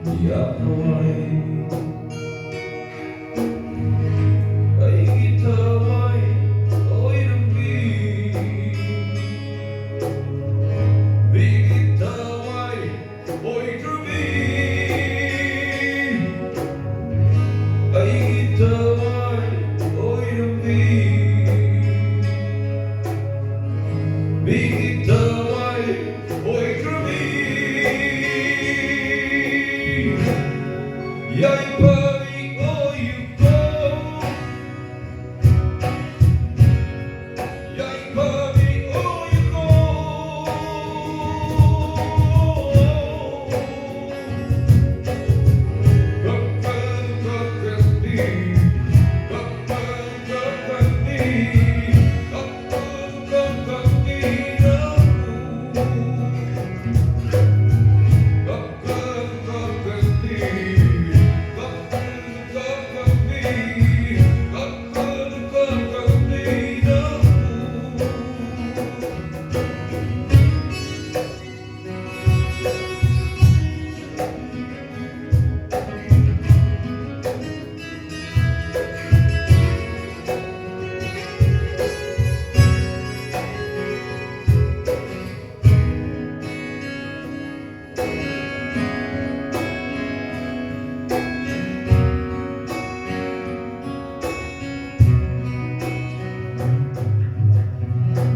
อยากเอาไว้ให้เธอไว้โอ้ยน้ำมีมีเธอไว้โอ้ยกระบี่ให้เธอไว้โอ้ยน้ำมีมีเธอไว้โอ้ยกระบี่Yay, buddy, oh, you go. Yay, buddy, oh, you go.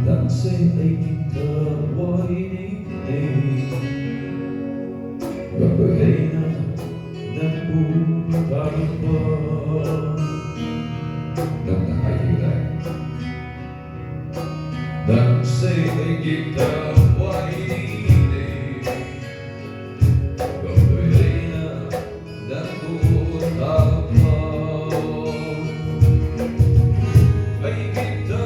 Đang say anh thơ vui đi và cười hay na đang buồn và bơ đang là hai điều này đang say anh thơ vui đi và cười hay na đang buồn và bơ anh thơ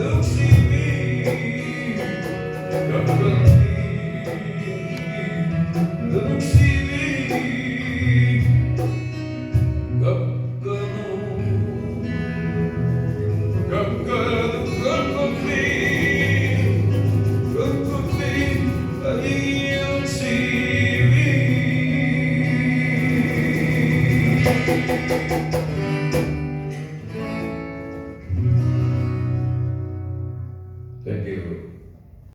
Don't see me.